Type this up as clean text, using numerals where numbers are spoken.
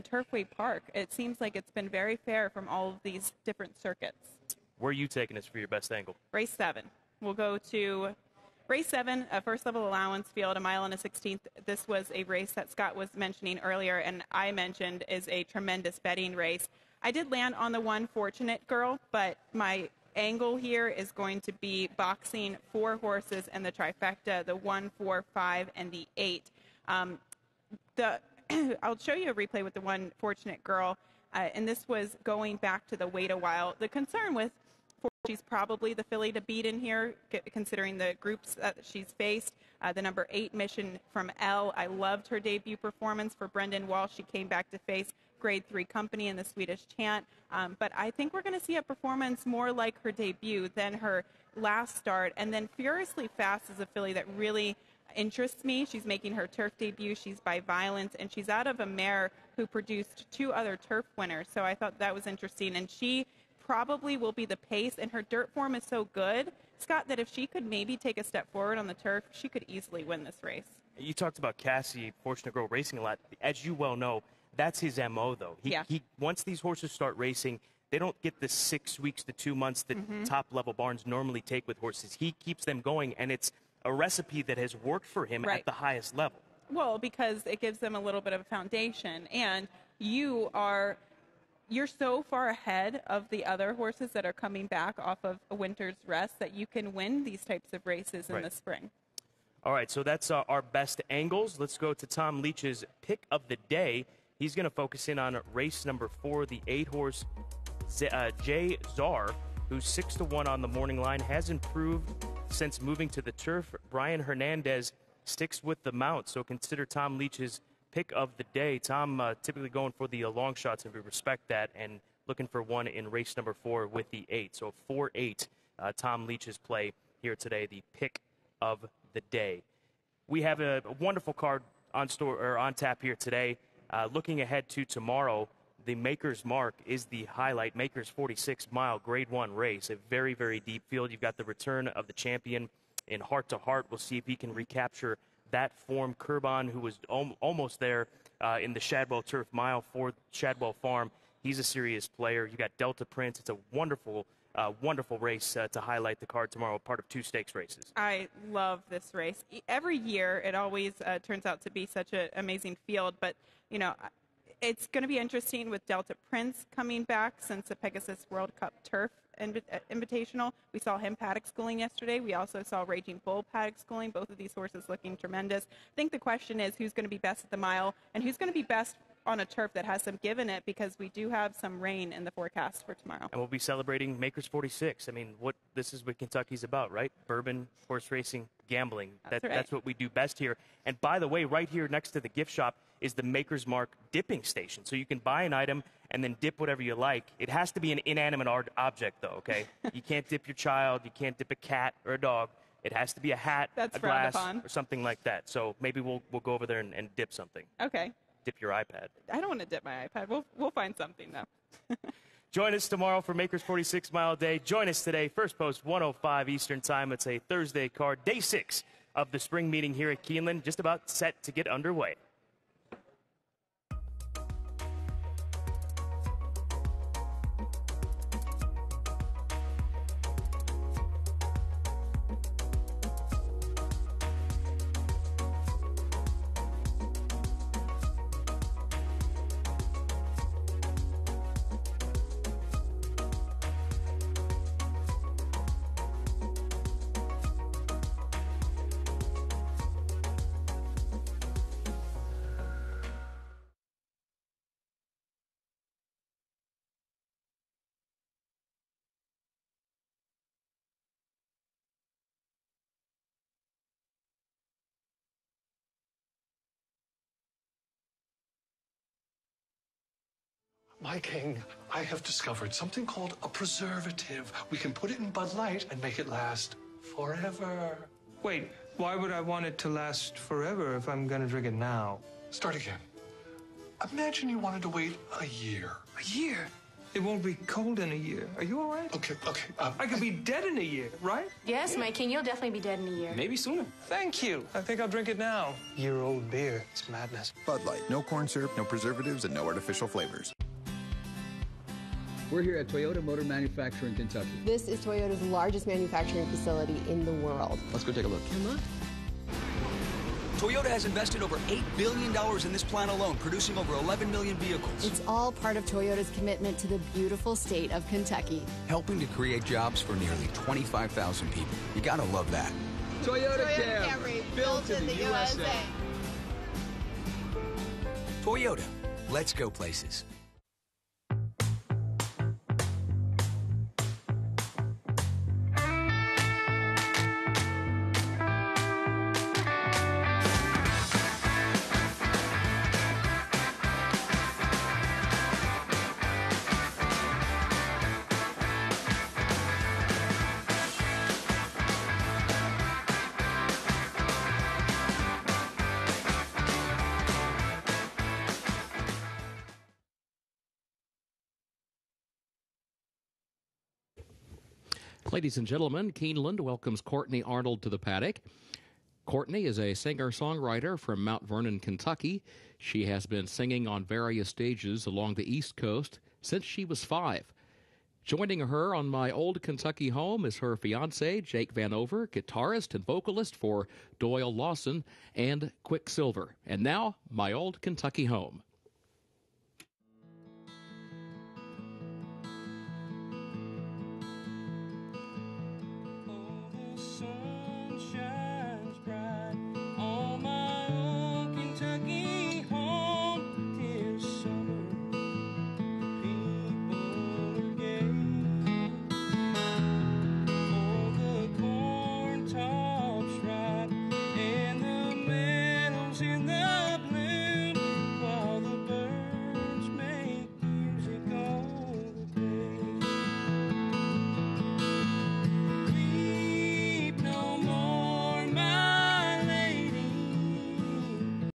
in Turfway Park. It seems like it's been very fair from all of these different circuits. Where are you taking us for your best angle? Race 7. We'll go to Race 7, a first level allowance field, 1 mile and a 16th. This was a race that Scott was mentioning earlier, and I mentioned is a tremendous betting race. I did land on the one Fortunate Girl, but my angle here is going to be boxing 4 horses and the trifecta, the 1, 4, 5, and the 8. I'll show you a replay with the one Fortunate Girl, and this was going back to the wait a while. The concern with she's probably the filly to beat in here, considering the groups that she's faced. The number 8 Mission from L. I loved her debut performance for Brendan Walsh. She came back to face Grade 3 Company in the Swedish Chant. But I think we're going to see a performance more like her debut than her last start. And then Furiously Fast is a filly that really interests me. She's making her turf debut. She's by Violence, and she's out of a mare who produced 2 other turf winners. So I thought that was interesting. And she probably will be the pace, and her dirt form is so good, Scott, that if she could maybe take a step forward on the turf, she could easily win this race. You talked about Cassie, Fortunate Girl, racing a lot. As you well know, that's his MO, though. He once these horses start racing, they don't get the 6 weeks to 2 months that top-level barns normally take with horses. He keeps them going, and it's a recipe that has worked for him at the highest level. Well, because it gives them a little bit of a foundation, and you're so far ahead of the other horses that are coming back off of a winter's rest that you can win these types of races in the spring. All right, so that's our best angles. Let's go to Tom Leach's pick of the day. He's going to focus in on race number 4, the 8-horse Jay Czar, who's 6-1 on the morning line, has improved since moving to the turf. Brian Hernandez sticks with the mount, so consider Tom Leach's pick of the day. Tom typically going for the long shots, and we respect that, and looking for one in race number 4 with the 8. So 4-8, Tom Leach's play here today, the pick of the day. We have a wonderful card on tap here today. Looking ahead to tomorrow, the Maker's Mark is the highlight. Maker's 46-mile Grade 1 race, a very, very deep field. You've got the return of the champion in Heart to Heart. We'll see if he can recapture that form. Kurban, who was almost there in the Shadwell Turf Mile for Shadwell Farm, he's a serious player. You got Delta Prince. It's a wonderful race to highlight the card tomorrow, part of 2 stakes races. I love this race. Every year, it always turns out to be such an amazing field, but, you know, it's going to be interesting with Delta Prince coming back since the Pegasus World Cup Turf Invitational. We saw him paddock schooling yesterday. We also saw Raging Bull paddock schooling. Both of these horses looking tremendous. I think the question is who's going to be best at the mile and who's going to be best on a turf that has some give in it, because we do have some rain in the forecast for tomorrow. And we'll be celebrating Maker's 46. I mean, this is what Kentucky's about, right? Bourbon, horse racing, gambling. That's what we do best here. And by the way, right here next to the gift shop is the Maker's Mark dipping station. So you can buy an item and then dip whatever you like. It has to be an inanimate object, though, okay? You can't dip your child. You can't dip a cat or a dog. It has to be a hat, a glass, or something like that. So maybe we'll go over there and dip something. Okay. Dip your iPad. I don't want to dip my iPad. We'll find something, though. Join us tomorrow for Maker's 46-mile day. Join us today, first post 1:05 Eastern Time. It's a Thursday card, day 6 of the spring meeting here at Keeneland, just about set to get underway. My king, I have discovered something called a preservative. We can put it in Bud Light and make it last forever. Wait, why would I want it to last forever if I'm gonna drink it now? Start again. Imagine you wanted to wait a year. A year? It won't be cold in a year. Are you all right? Okay. I could be dead in a year, right? Yes, my king, you'll definitely be dead in a year. Maybe sooner. Thank you. I think I'll drink it now. Year-old beer. It's madness. Bud Light. No corn syrup, no preservatives, and no artificial flavors. We're here at Toyota Motor Manufacturer in Kentucky. This is Toyota's largest manufacturing facility in the world. Let's go take a look. Come on. Toyota has invested over $8 billion in this plant alone, producing over 11 million vehicles. It's all part of Toyota's commitment to the beautiful state of Kentucky. Helping to create jobs for nearly 25,000 people. You gotta love that. Toyota Camry, built in the USA. Toyota, let's go places. Ladies and gentlemen, Keeneland welcomes Courtney Arnold to the paddock. Courtney is a singer-songwriter from Mount Vernon, Kentucky. She has been singing on various stages along the East Coast since she was 5. Joining her on My Old Kentucky Home is her fiancé, Jake Vanover, guitarist and vocalist for Doyle Lawson and Quicksilver. And now, My Old Kentucky Home.